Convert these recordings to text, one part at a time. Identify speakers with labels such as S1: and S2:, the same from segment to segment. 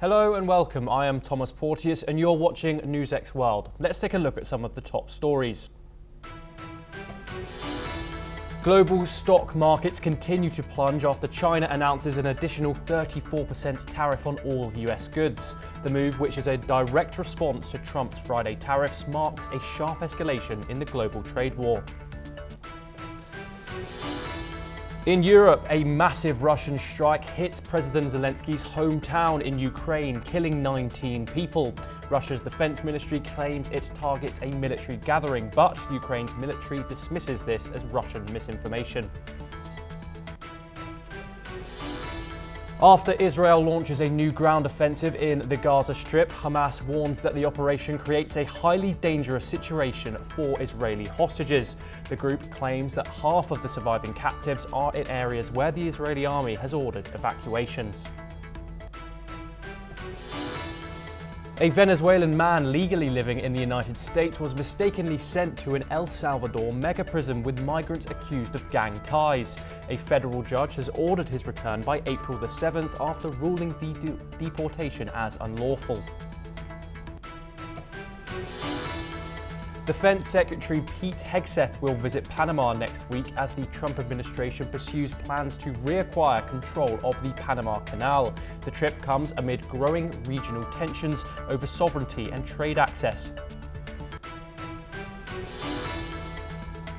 S1: Hello and welcome. I am Thomas Porteous and you're watching NewsX World. Let's take a look at some of the top stories. Global stock markets continue to plunge after China announces an additional 34% tariff on all US goods. The move, which is a direct response to Trump's Friday tariffs, marks a sharp escalation in the global trade war. In Europe, a massive Russian strike hits President Zelensky's hometown in Ukraine, killing 19 people. Russia's defense ministry claims it targets a military gathering, but Ukraine's military dismisses this as Russian misinformation. After Israel launches a new ground offensive in the Gaza Strip, Hamas warns that the operation creates a highly dangerous situation for Israeli hostages. The group claims that half of the surviving captives are in areas where the Israeli army has ordered evacuations. A Venezuelan man legally living in the United States was mistakenly sent to an El Salvador mega prison with migrants accused of gang ties. A federal judge has ordered his return by April the 7th after ruling the deportation as unlawful. Defense Secretary Pete Hegseth will visit Panama next week as the Trump administration pursues plans to reacquire control of the Panama Canal. The trip comes amid growing regional tensions over sovereignty and trade access.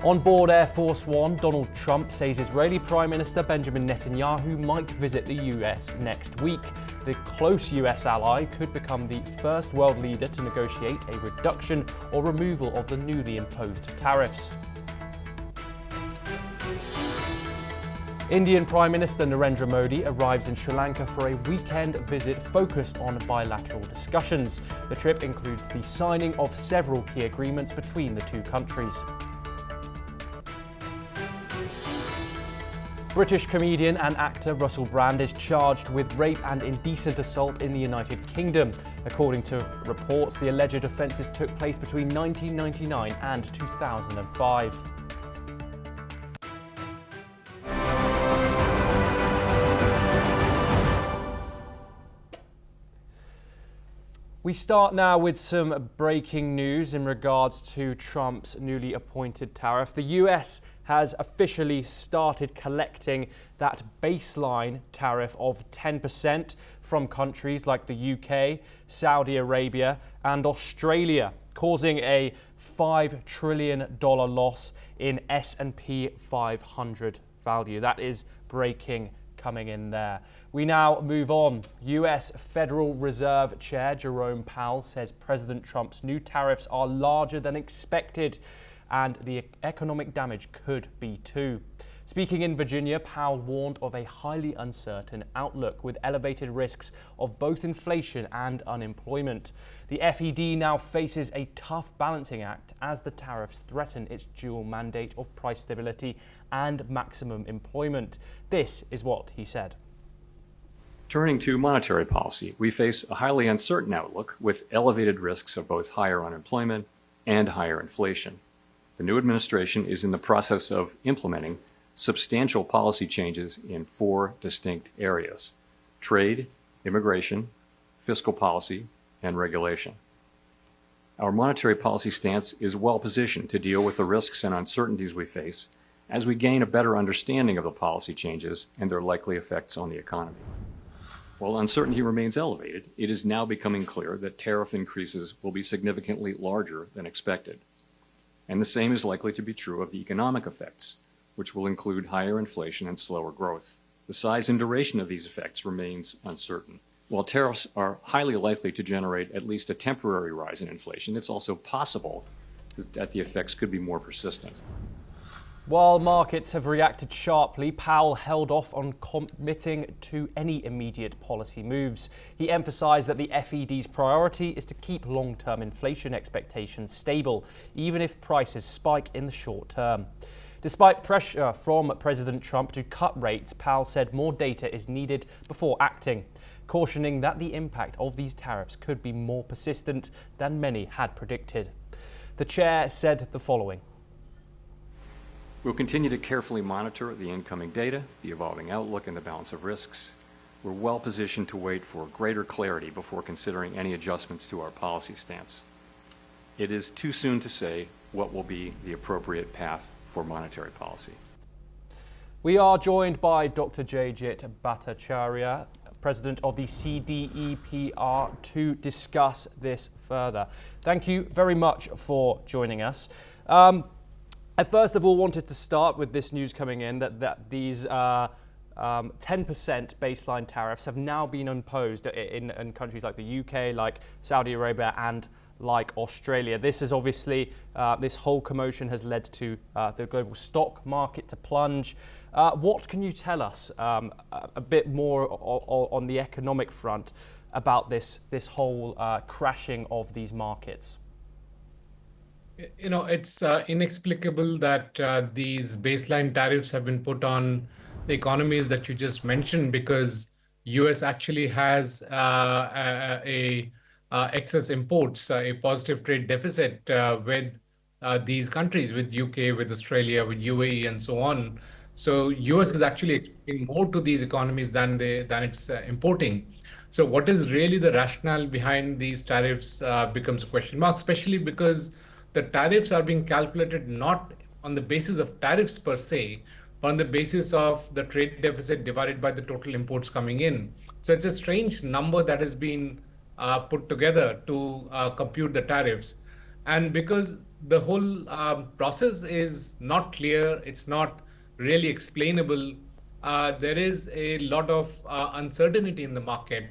S1: On board Air Force One, Donald Trump says Israeli Prime Minister Benjamin Netanyahu might visit the US next week. The close US ally could become the first world leader to negotiate a reduction or removal of the newly imposed tariffs. Indian Prime Minister Narendra Modi arrives in Sri Lanka for a weekend visit focused on bilateral discussions. The trip includes the signing of several key agreements between the two countries. British comedian and actor Russell Brand is charged with rape and indecent assault in the United Kingdom. According to reports, the alleged offences took place between 1999 and 2005. We start now with some breaking news in regards to Trump's newly appointed tariff. The US has officially started collecting that baseline tariff of 10% from countries like the UK, Saudi Arabia and Australia, causing a $5 trillion loss in S&P 500 value. That is breaking coming in there. We now move on. US Federal Reserve Chair Jerome Powell says President Trump's new tariffs are larger than expected and the economic damage could be too. Speaking in Virginia, Powell warned of a highly uncertain outlook with elevated risks of both inflation and unemployment. The FED now faces a tough balancing act as the tariffs threaten its dual mandate of price stability and maximum employment. This is what he said.
S2: Turning to monetary policy, we face a highly uncertain outlook with elevated risks of both higher unemployment and higher inflation. The new administration is in the process of implementing substantial policy changes in 4 distinct areas: trade, immigration, fiscal policy, and regulation. Our monetary policy stance is well positioned to deal with the risks and uncertainties we face as we gain a better understanding of the policy changes and their likely effects on the economy. While uncertainty remains elevated, it is now becoming clear that tariff increases will be significantly larger than expected. And the same is likely to be true of the economic effects, which will include higher inflation and slower growth. The size and duration of these effects remains uncertain. While tariffs are highly likely to generate at least a temporary rise in inflation, it's also possible that the effects could be more persistent.
S1: While markets have reacted sharply, Powell held off on committing to any immediate policy moves. He emphasized that the FED's priority is to keep long-term inflation expectations stable, even if prices spike in the short term. Despite pressure from President Trump to cut rates, Powell said more data is needed before acting, cautioning that the impact of these tariffs could be more persistent than many had predicted. The chair said the following.
S2: We'll continue to carefully monitor the incoming data, the evolving outlook, and the balance of risks. we're well positioned to wait for greater clarity before considering any adjustments to our policy stance. It is too soon to say what will be the appropriate path for monetary policy.
S1: We are joined by Dr. Jayjit Bhattacharya, President of the CDEPR, to discuss this further. Thank you very much for joining us. I first of all wanted to start with this news coming in that these 10% baseline tariffs have now been imposed in countries like the UK, like Saudi Arabia, and like Australia. This is obviously, this whole commotion has led to the global stock market to plunge. What can you tell us a bit more on the economic front about this whole crashing of these markets?
S3: You know, it's inexplicable that these baseline tariffs have been put on the economies that you just mentioned, because US actually has excess imports, a positive trade deficit with these countries, with UK, with Australia, with UAE, and so on. So US is actually exporting more to these economies than it's importing. So what is really the rationale behind these tariffs becomes a question mark, especially because the tariffs are being calculated not on the basis of tariffs per se, but on the basis of the trade deficit divided by the total imports coming in. So it's a strange number that has been put together to compute the tariffs. And because the whole process is not clear, it's not really explainable, there is a lot of uncertainty in the market,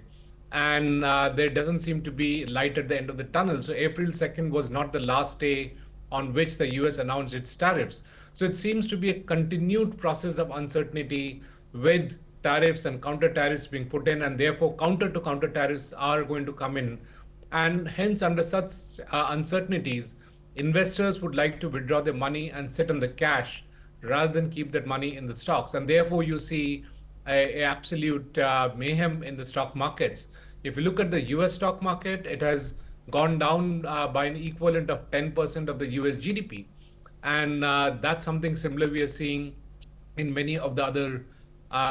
S3: and there doesn't seem to be light at the end of the tunnel. So April 2nd was not the last day on which the US announced its tariffs. So it seems to be a continued process of uncertainty, with tariffs and counter tariffs being put in, and therefore counter to counter tariffs are going to come in. And hence, under such uncertainties, investors would like to withdraw their money and sit on the cash rather than keep that money in the stocks. And therefore, you see a absolute mayhem in the stock markets. If you look at the US stock market, it has gone down by an equivalent of 10% of the US GDP. And that's something similar we are seeing in many of the other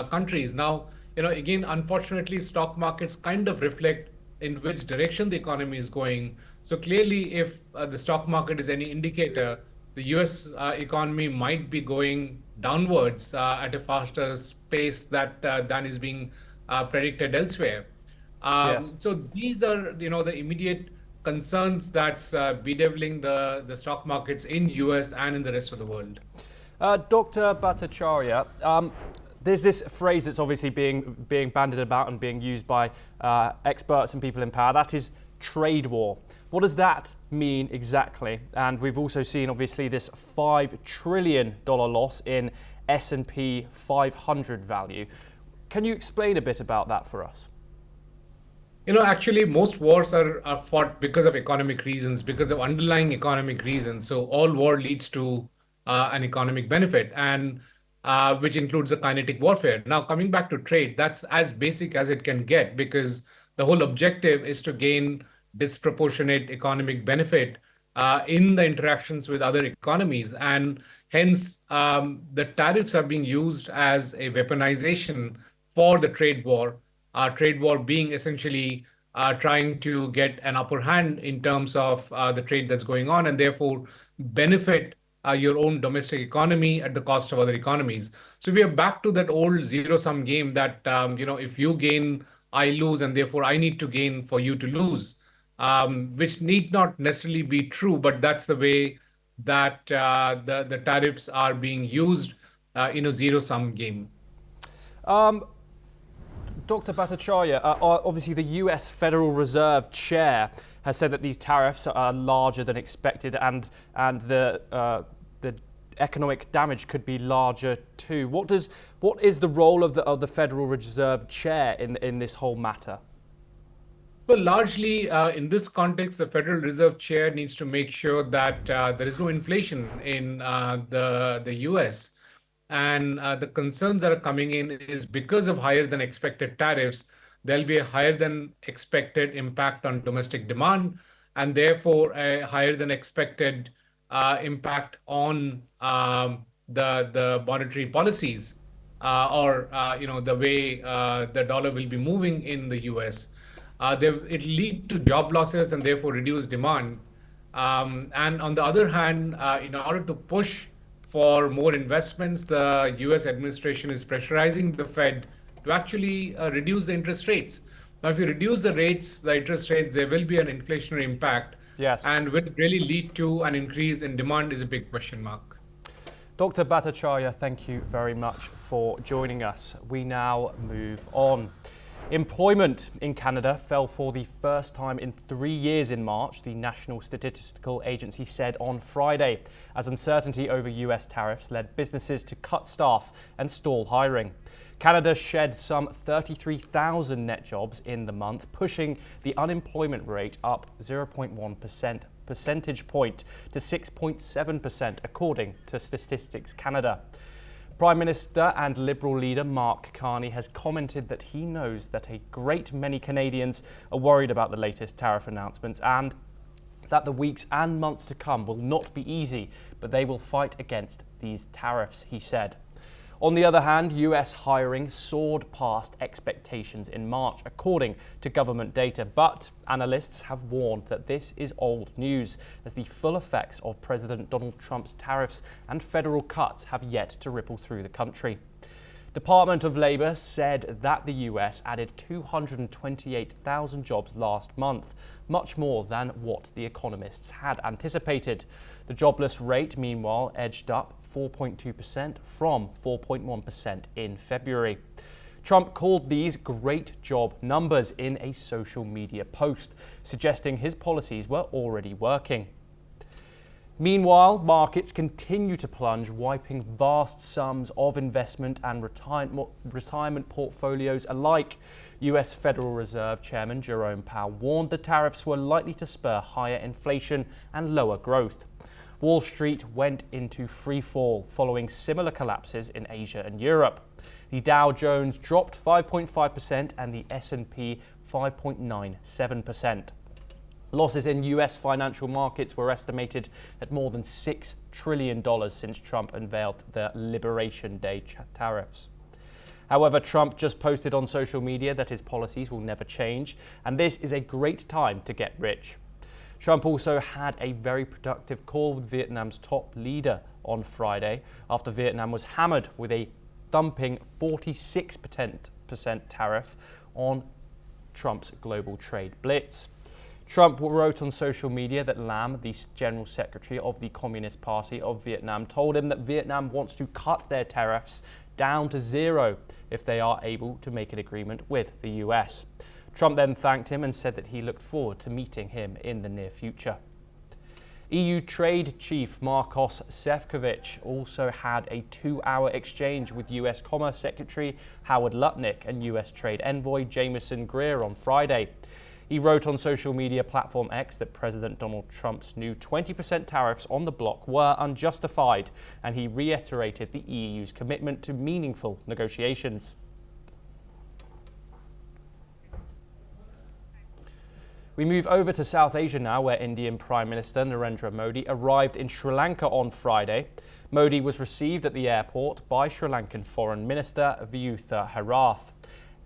S3: countries. Now, you know, again, unfortunately, stock markets kind of reflect in which direction the economy is going. So clearly, if the stock market is any indicator, the US economy might be going downwards at a faster pace than is being predicted elsewhere.
S1: Yes.
S3: So these are, you know, the immediate concerns that's bedeviling the stock markets in US and in the rest of the world.
S1: Dr. Bhattacharya, there's this phrase that's obviously being bandied about and being used by experts and people in power. That is trade war. What does that mean exactly? And we've also seen, obviously, this $5 trillion loss in S&P 500 value. Can you explain a bit about that for us?
S3: You know, actually, most wars are fought because of economic reasons, because of underlying economic reasons. So all war leads to an economic benefit, and which includes the kinetic warfare. Now, coming back to trade, that's as basic as it can get, because the whole objective is to gain disproportionate economic benefit in the interactions with other economies. And hence, the tariffs are being used as a weaponization for the trade war being essentially trying to get an upper hand in terms of the trade that's going on, and therefore benefit your own domestic economy at the cost of other economies. So we are back to that old zero-sum game that, you know, if you gain, I lose, and therefore I need to gain for you to lose, which need not necessarily be true, but that's the way that the tariffs are being used in a zero-sum game.
S1: Dr. Bhattacharya, obviously the US Federal Reserve Chair has said that these tariffs are larger than expected, and the economic damage could be larger too. What is the role of the Federal Reserve Chair in this whole matter?
S3: Well, largely in this context, the Federal Reserve Chair needs to make sure that there is no inflation in the US. And the concerns that are coming in is because of higher than expected tariffs, there'll be a higher than expected impact on domestic demand, and therefore a higher than expected impact on the monetary policies. or the way the dollar will be moving in the US, it lead to job losses and therefore reduce demand. And on the other hand, in order to push for more investments, the US administration is pressurizing the Fed to actually reduce the interest rates. Now, if you reduce the interest rates, there will be an inflationary impact.
S1: Yes.
S3: And will it really lead to an increase in demand is a big question mark.
S1: Dr. Bhattacharya, thank you very much for joining us. We now move on. Employment in Canada fell for the first time in 3 years in March, the National Statistical Agency said on Friday, as uncertainty over US tariffs led businesses to cut staff and stall hiring. Canada shed some 33,000 net jobs in the month, pushing the unemployment rate up 0.1% percentage point to 6.7%, according to Statistics Canada. Prime Minister and Liberal leader Mark Carney has commented that he knows that a great many Canadians are worried about the latest tariff announcements and that the weeks and months to come will not be easy, but they will fight against these tariffs, he said. On the other hand, US hiring soared past expectations in March, according to government data. But analysts have warned that this is old news, as the full effects of President Donald Trump's tariffs and federal cuts have yet to ripple through the country. Department of Labor said that the US added 228,000 jobs last month, much more than what the economists had anticipated. The jobless rate, meanwhile, edged up 4.2% from 4.1% in February. Trump called these great job numbers in a social media post, suggesting his policies were already working. Meanwhile, markets continue to plunge, wiping vast sums of investment and retirement portfolios alike. US Federal Reserve Chairman Jerome Powell warned the tariffs were likely to spur higher inflation and lower growth. Wall Street went into free fall following similar collapses in Asia and Europe. The Dow Jones dropped 5.5% and the S&P 5.97%. Losses in US financial markets were estimated at more than $6 trillion since Trump unveiled the Liberation Day tariffs. However, Trump just posted on social media that his policies will never change, and this is a great time to get rich. Trump also had a very productive call with Vietnam's top leader on Friday after Vietnam was hammered with a dumping 46% tariff on Trump's global trade blitz. Trump wrote on social media that Lam, the General Secretary of the Communist Party of Vietnam, told him that Vietnam wants to cut their tariffs down to zero if they are able to make an agreement with the US. Trump then thanked him and said that he looked forward to meeting him in the near future. EU Trade Chief Marcos Sefcovic also had a 2-hour exchange with US Commerce Secretary Howard Lutnick and US Trade Envoy Jameson Greer on Friday. He wrote on social media platform X that President Donald Trump's new 20% tariffs on the bloc were unjustified, and he reiterated the EU's commitment to meaningful negotiations. We move over to South Asia now, where Indian Prime Minister Narendra Modi arrived in Sri Lanka on Friday. Modi was received at the airport by Sri Lankan Foreign Minister Viyutha Herath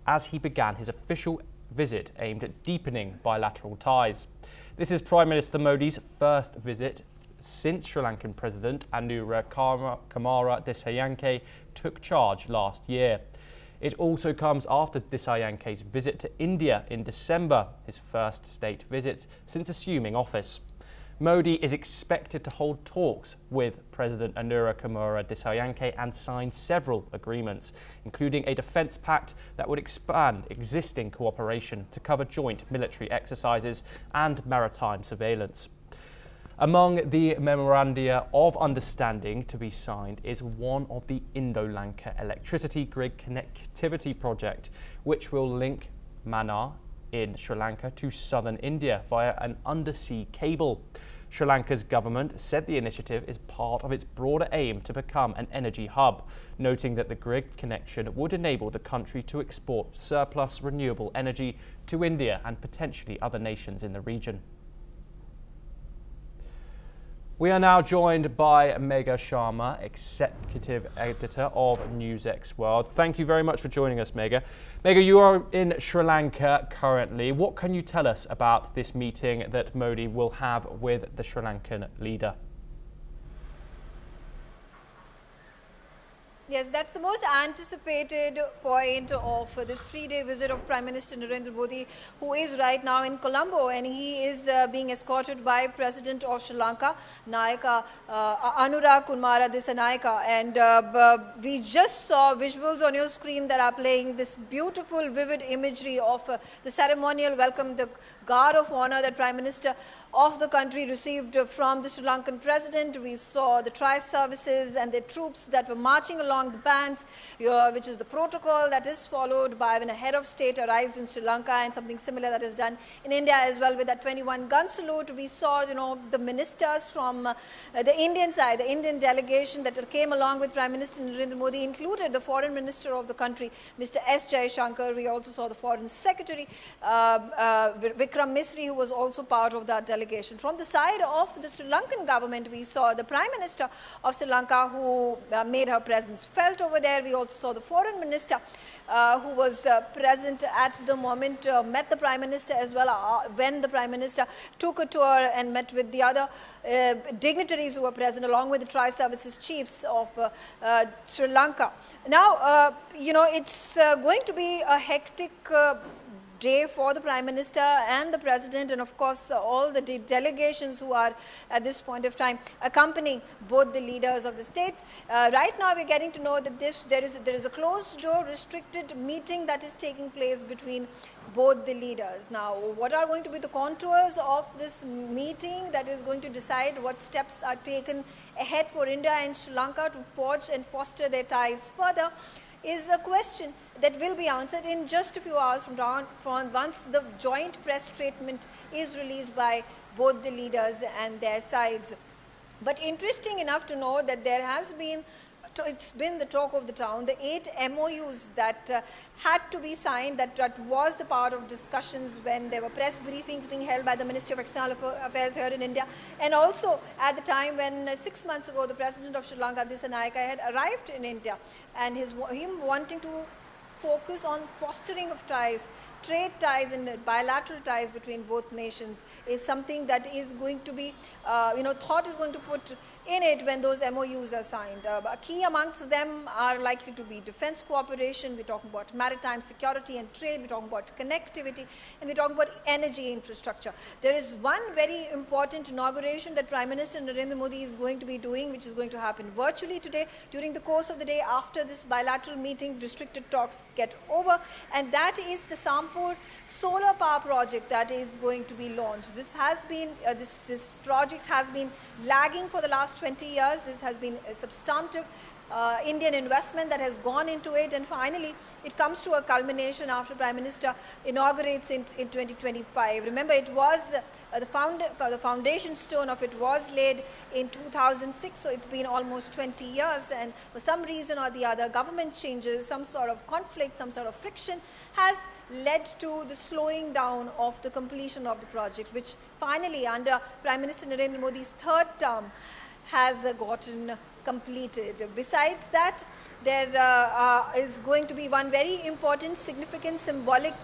S1: as he began his official visit aimed at deepening bilateral ties. This is Prime Minister Modi's first visit since Sri Lankan President Anura Kumara Dissanayake took charge last year. It also comes after Dissanyake's visit to India in December, his first state visit since assuming office. Modi is expected to hold talks with President Anura Kumara Dissanayake and sign several agreements, including a defence pact that would expand existing cooperation to cover joint military exercises and maritime surveillance. Among the memoranda of understanding to be signed is one of the Indo-Lanka electricity grid connectivity project, which will link Mannar in Sri Lanka to southern India via an undersea cable. Sri Lanka's government said the initiative is part of its broader aim to become an energy hub, noting that the grid connection would enable the country to export surplus renewable energy to India and potentially other nations in the region. We are now joined by Megha Sharma, Executive Editor of NewsX World. Thank you very much for joining us, Megha. Megha, you are in Sri Lanka currently. What can you tell us about this meeting that Modi will have with the Sri Lankan leader?
S4: Yes, that's the most anticipated point of this three-day visit of Prime Minister Narendra Modi, who is right now in Colombo, and he is being escorted by President of Sri Lanka, Nayaka Anurag Kumara Dissanayaka. And we just saw visuals on your screen that are playing this beautiful, vivid imagery of the ceremonial welcome, the guard of honor that Prime Minister of the country received from the Sri Lankan president. We saw the tri-services and the troops that were marching along the bands, which is the protocol that is followed by when a head of state arrives in Sri Lanka, and something similar that is done in India as well with that 21-gun salute. We saw, the ministers from the Indian side, the Indian delegation that came along with Prime Minister Narendra Modi included the foreign minister of the country, Mr. S. Jaishankar. We also saw the foreign secretary, Vikram Misri, who was also part of that delegation. From the side of the Sri Lankan government, we saw the Prime Minister of Sri Lanka, who made her presence felt over there. We also saw the foreign minister who was present at the moment, met the Prime Minister as well when the Prime Minister took a tour and met with the other dignitaries who were present, along with the tri-services chiefs of Sri Lanka. Now, it's going to be a hectic day for the Prime Minister and the President, and of course all the delegations who are at this point of time accompanying both the leaders of the state. Right now we're getting to know that there is a closed door restricted meeting that is taking place between both the leaders. Now, what are going to be the contours of this meeting that is going to decide what steps are taken ahead for India and Sri Lanka to forge and foster their ties further is a question that will be answered in just a few hours from once the joint press statement is released by both the leaders and their sides. But interesting enough to know that there has been, it's been the talk of the town, the 8 MOUs that had to be signed, that was the part of discussions when there were press briefings being held by the Ministry of External Affairs here in India, and also at the time when 6 months ago the President of Sri Lanka, Dissanayaka, had arrived in India, and him wanting to focus on fostering of ties, trade ties and bilateral ties between both nations is something that is going to be, thought is going to put in it when those MOUs are signed. Key amongst them are likely to be defense cooperation, we're talking about maritime security and trade, we're talking about connectivity, and we're talking about energy infrastructure. There is one very important inauguration that Prime Minister Narendra Modi is going to be doing, which is going to happen virtually today during the course of the day after this bilateral meeting, restricted talks get over, and that is the Sampur solar power project that is going to be launched. This has been, this project has been lagging for the last 20 years. This has been a substantive Indian investment that has gone into it, and finally it comes to a culmination after Prime Minister inaugurates in 2025. Remember, it was the foundation stone of it was laid in 2006, so it's been almost 20 years, and for some reason or the other, government changes, some sort of conflict, some sort of friction has led to the slowing down of the completion of the project, which finally under Prime Minister Narendra Modi's third term has gotten completed. Besides that, there is going to be one very important, significant, symbolic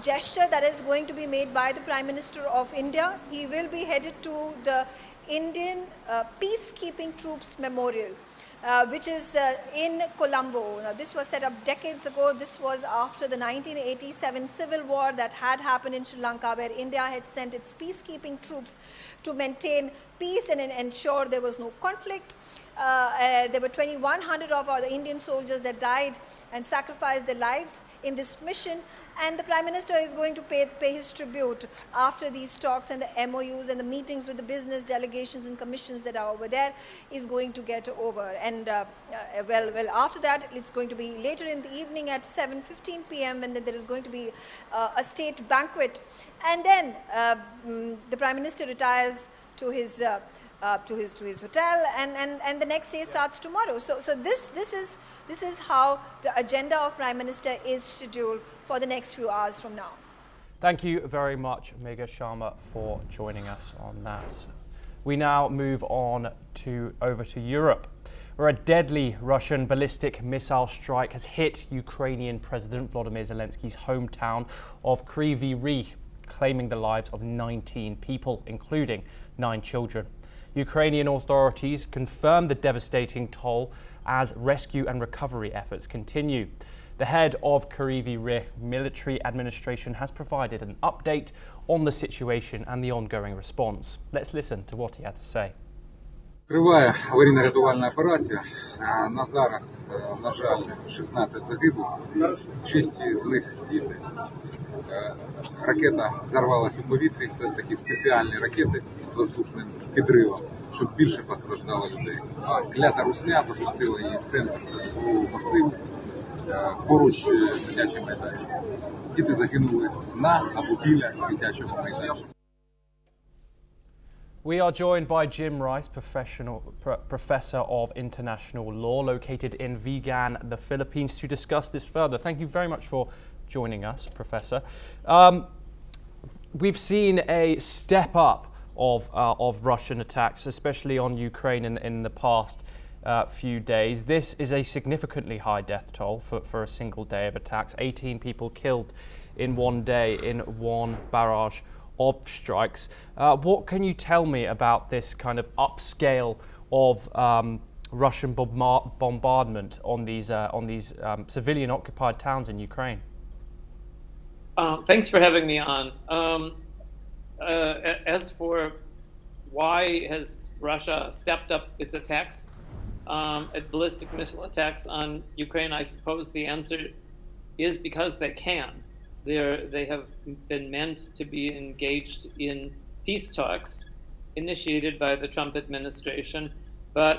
S4: gesture that is going to be made by the Prime Minister of India. He will be headed to the Indian Peacekeeping Troops Memorial, which is in Colombo. Now, this was set up decades ago. This was after the 1987 civil war that had happened in Sri Lanka, where India had sent its peacekeeping troops to maintain peace and ensure there was no conflict. There were 2,100 of our Indian soldiers that died and sacrificed their lives in this mission, and the Prime Minister is going to pay his tribute after these talks and the MOUs and the meetings with the business delegations and commissions that are over there is going to get over. And well, after that, it's going to be later in the evening at 7:15 p.m. and then there is going to be a state banquet, and then the Prime Minister retires to his hotel, and the next day starts tomorrow. So this is how the agenda of Prime Minister is scheduled for the next few hours from now.
S1: Thank you very much, Megha Sharma, for joining us on that. We now move on over to Europe, where a deadly Russian ballistic missile strike has hit Ukrainian President Volodymyr Zelensky's hometown of Kryvyi Rih, claiming the lives of 19 people, including 9 children. Ukrainian authorities confirmed the devastating toll as rescue and recovery efforts continue. The head of Kryvyi Rih military administration has provided an update on the situation and the ongoing response. Let's listen to what he had to say.
S5: Триває аварійно-рятувальна операція. На зараз, на жаль, 16 загиблих, 6 з них діти. Ракета взорвалась у повітрі, це такі спеціальні ракети з воздушним підривом, щоб більше постраждало людей. Клята русня запустила її в центр масиву, поруч дитячий майданчик. Діти загинули на або біля дитячого майданчика.
S1: We are joined by Jim Rice, Professor of International Law, located in Vigan, the Philippines, to discuss this further. Thank you very much for joining us, Professor. We've seen a step up of Russian attacks, especially on Ukraine in the past few days. This is a significantly high death toll for a single day of attacks. 18 people killed in one day in one barrage of strikes. What can you tell me about this kind of upscale of Russian bombardment on these civilian-occupied towns in Ukraine?
S6: Thanks for having me on. As for why has Russia stepped up its attacks, at ballistic missile attacks on Ukraine, I suppose the answer is because they can. They have been meant to be engaged in peace talks initiated by the Trump administration, but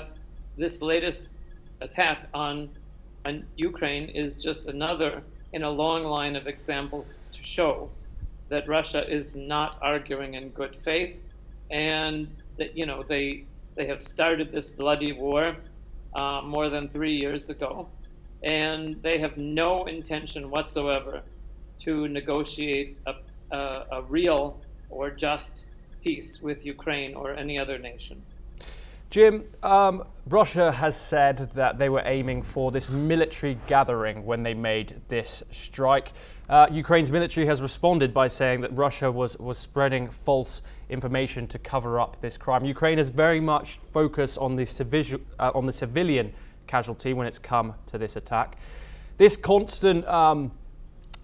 S6: this latest attack on Ukraine is just another in a long line of examples to show that Russia is not arguing in good faith, and that they have started this bloody war more than 3 years ago, and they have no intention whatsoever to negotiate a real or just peace with Ukraine or any other nation.
S1: Jim, Russia has said that they were aiming for this military gathering when they made this strike. Ukraine's military has responded by saying that Russia was spreading false information to cover up this crime. Ukraine has very much focused on the civilian casualty when it's come to this attack. This constant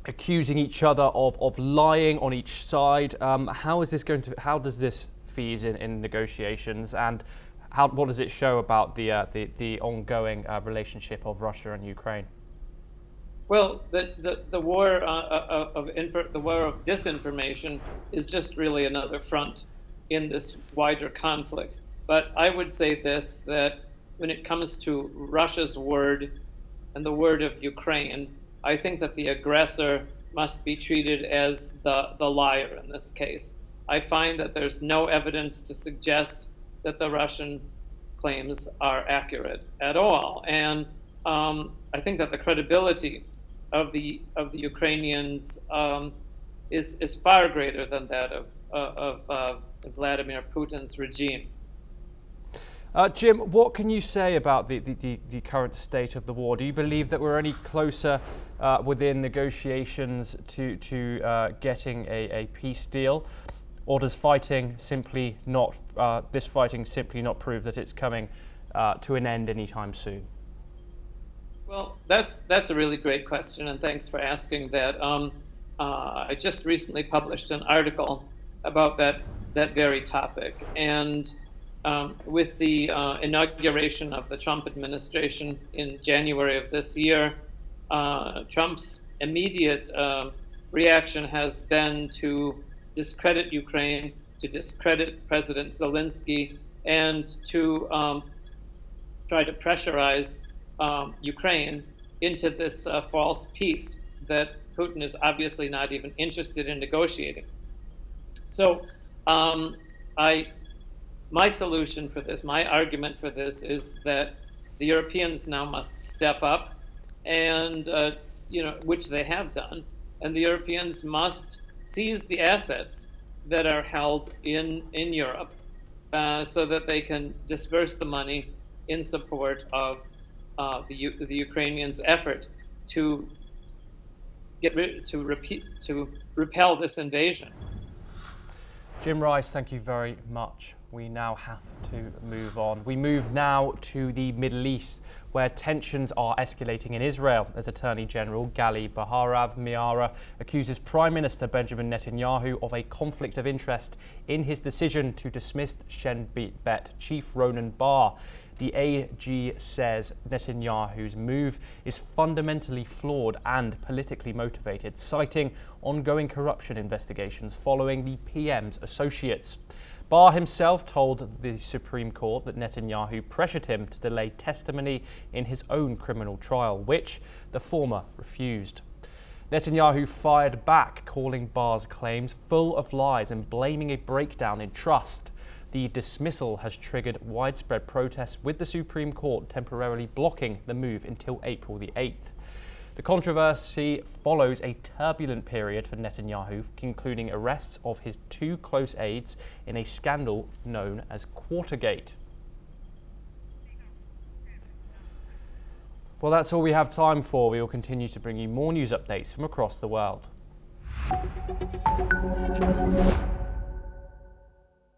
S1: accusing each other of lying on each side. How does this feed in negotiations, and what does it show about the ongoing relationship of Russia and Ukraine?
S6: Well, the war the war of disinformation is just really another front in this wider conflict. But I would say this, that when it comes to Russia's word and the word of Ukraine, I think that the aggressor must be treated as the liar in this case. I find that there's no evidence to suggest that the Russian claims are accurate at all. And I think that the credibility of the Ukrainians is far greater than that of Vladimir Putin's regime.
S1: Jim, what can you say about the current state of the war? Do you believe that we're any closer within negotiations to getting a peace deal, or does this fighting simply not prove that it's coming to an end anytime soon?
S6: Well, that's a really great question, and thanks for asking that. I just recently published an article about that very topic, and with the inauguration of the Trump administration in January of this year, Trump's immediate reaction has been to discredit Ukraine, to discredit President Zelensky, and to try to pressurize Ukraine into this false peace that Putin is obviously not even interested in negotiating. So my solution for this, my argument for this, is that the Europeans now must step up, and which they have done, and the Europeans must seize the assets that are held in Europe so that they can disperse the money in support of the Ukrainians' effort to repel this invasion.
S1: Jim Rice, thank you very much. We now have to move on. We move now to the Middle East, where tensions are escalating in Israel as Attorney General Gali Baharav Miara accuses Prime Minister Benjamin Netanyahu of a conflict of interest in his decision to dismiss Shin Bet Chief Ronan Bar. The AG says Netanyahu's move is fundamentally flawed and politically motivated, citing ongoing corruption investigations following the PM's associates. Bar himself told the Supreme Court that Netanyahu pressured him to delay testimony in his own criminal trial, which the former refused. Netanyahu fired back, calling Bar's claims full of lies and blaming a breakdown in trust. The dismissal has triggered widespread protests, with the Supreme Court temporarily blocking the move until April the 8th. The controversy follows a turbulent period for Netanyahu, including arrests of his two close aides in a scandal known as Quartergate. Well, that's all we have time for. We will continue to bring you more news updates from across the world.